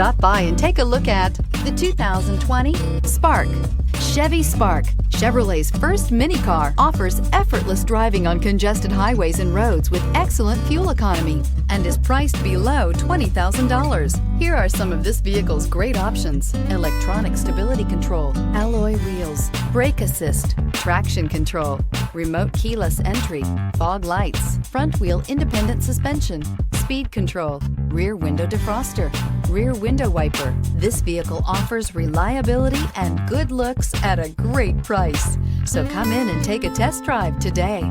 Stop by and take a look at the 2020 Spark. Chevy Spark, Chevrolet's first mini car, offers effortless driving on congested highways and roads with excellent fuel economy and is priced below $20,000. Here are some of this vehicle's great options: electronic stability control, alloy wheels, brake assist, traction control, remote keyless entry, fog lights, front wheel independent suspension, speed control, rear window defroster, rear window wiper. This vehicle offers reliability and good looks at a great price. So come in and take a test drive today.